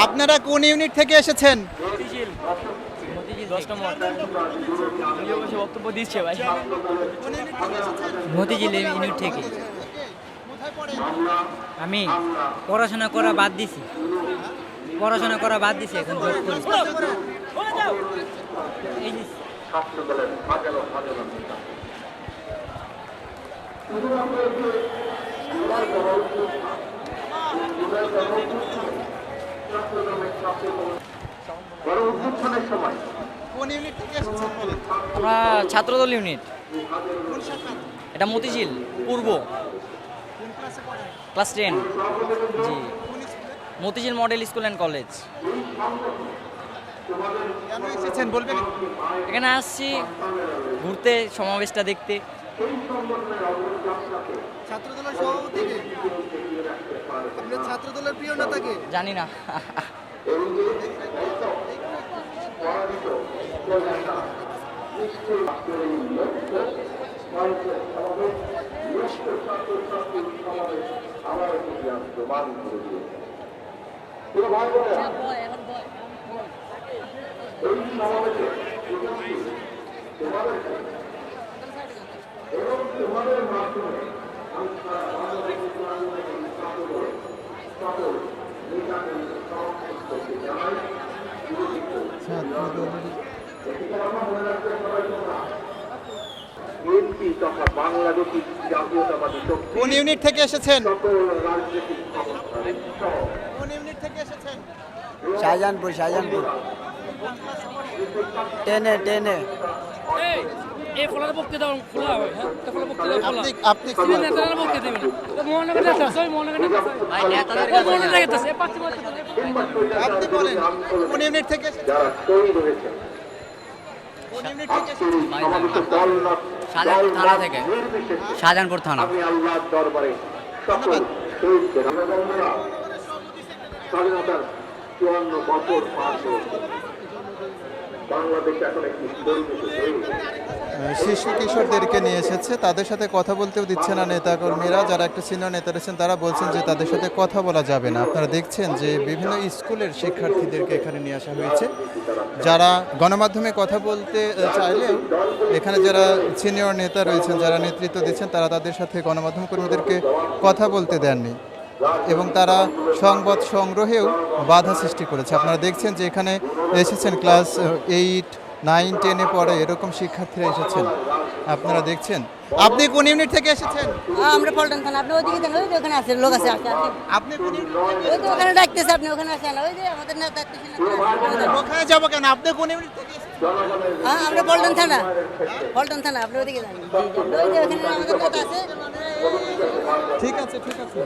আপনারা কোন ইউনিট থেকে এসেছেন? বক্তব্য দিচ্ছে ভাই। কোন ইউনিট থেকে এসেছেন? মতিঝিল ইউনিট থেকে। কোথায় পড়েন? আমি পড়াশোনা করা বাদ দিছি, এখন জব করি। এই যে কোন ইউনিট থেকে এসেছেন বলেন? আমরা ছাত্রদল ইউনিট, কোন শাখা? এটা মতিঝিল পূর্ব, কোন ক্লাসে পড়েন? ক্লাস 10। জি, কোন স্কুলে? Motijheel model school and college. কেন এসেছেন বলবেন? এখানে আসছি ঘুরতে, সমাবেশটা দেখতে। ছাত্রদলের সভাপতি কে? আপনার ছাত্রদলের প্রিয় নেতা কে? জানি না। বিএনপি তথা বাংলাদেশি জাতীয়তাবাদী শক্তি কোন ইউনিট থেকে এসেছেন? সকল রাজনৈতিক সংস্থানের সহ কোন ইউনিট থেকে এসেছেন? শাহজাহানপুর 10-এ এই ফলার বক্তৃতা খোলা হয়, হ্যাঁ ফলার বক্তৃতা খোলা। আপনি সিনিয়র নেতারা বক্তৃতা দিবেন। মোহনগর নেতা আছে, মোহনগর নেতা আছে। ভাই নেতাদের মোহনগর নেতা আছে, পাঁচ আপনি বলেন কোন ইউনিট থেকে এসেছেন? যারা শহীদ হয়েছেন কোন ইউনিট থেকে এসেছেন? সমাবেত দল না শাহজাহানপুর থানা থেকে। নির্বিশেষে শাহজাহানপুর থানা। আমি আল্লাহর দরবারে সকল শহীদদের স্বাধীনতার 54 বছর পার হয়েছে। বাংলাদেশ এখন একটি পরিবেশ শিশু কিশোরদেরকে নিয়ে এসেছে, তাদের সাথে কথা বলতেও দিচ্ছে না নেতাকর্মীরা। যারা একটু সিনিয়র নেতা রয়েছেন তারা বলছেন যে তাদের সাথে কথা বলা যাবে না। আপনারা দেখছেন যে বিভিন্ন স্কুলের শিক্ষার্থীদেরকে এখানে নিয়ে আসা হয়েছে, যারা গণমাধ্যমে কথা বলতে চাইলেও এখানে যারা সিনিয়র নেতা রয়েছেন, যারা নেতৃত্ব দিচ্ছেন, তারা তাদের সাথে গণমাধ্যম কর্মীদেরকে কথা বলতে দেননি এবং তারা সংবাদ সংগ্রহেও বাধা সৃষ্টি করেছে। আপনারা দেখছেন যে এখানে এসেছেন ক্লাস 8, 9, 10-এ পড়ে এরকম শিক্ষার্থীরা এসেছেন। আপনারা দেখছেন। আপনি কোন ইউনিট থেকে এসেছেন? আমরা পল্টন থানা। আপনি ওইদিকে দেন, ওই যে ওখানে আছে লোক আছে। আপনি কোন ইউনিট থেকে? ওই যে ওখানে ডাকতেছে, আপনি ওখানে আসেন। ওই যে আমাদের না ডাকতেছেন। ওখানে যাবো কেন? আপনি কোন ইউনিট থেকে এসেছেন? হ্যাঁ আমরা পল্টন থানা। আপনি ওইদিকে যান। ওই যে ওখানে আমাদের নেতা আছে। ঠিক আছে, ঠিক আছে।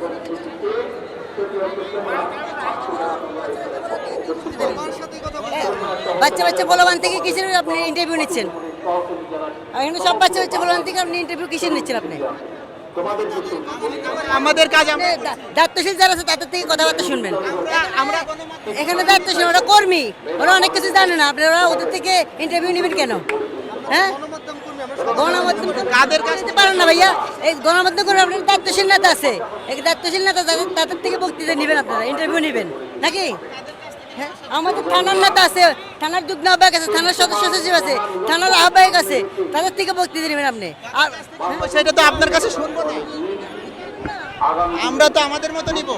বাচ্চা বলবান থেকে কিসের আপনি ইন্টারভিউ নিচ্ছেন? এখানে সব বাচ্চা বলবান থেকে আপনি ইন্টারভিউ কিসের নিচ্ছেন আপনি? আমাদের কাজ আপনি দায়িত্বশীল যারা আছে তাদের থেকে কথাবার্তা শুনবেন। আমরা এখানে দায়িত্বশীল, ওরা কর্মী, ওরা অনেক কিছু জানে না। আপনারা ওদের থেকে ইন্টারভিউ নেবেন কেন? হ্যাঁ, গণমাধ্যম কাদের কাছে দিতে পারেন না ভাইয়া। এই গণমাধ্যম করে আপনার দায়িত্বশীল নেতা আছে, এই দায়িত্বশীল নেতা তাদের থেকে বক্তৃতা নেবেন, আপনারা ইন্টারভিউ নেবেন নাকি? হ্যাঁ, আমাদের থানার নেতা আছে, থানার যুগ্ম আহ্বায়ক আছে, থানার সদস্য সচিব আছে, থানার আহ্বায়ক আছে, তাদের থেকে বক্তৃতা নেবেন আপনি। আর সেটা তো আপনার কাছে শুনবো না, আমরা তো আমাদের মতো নিব।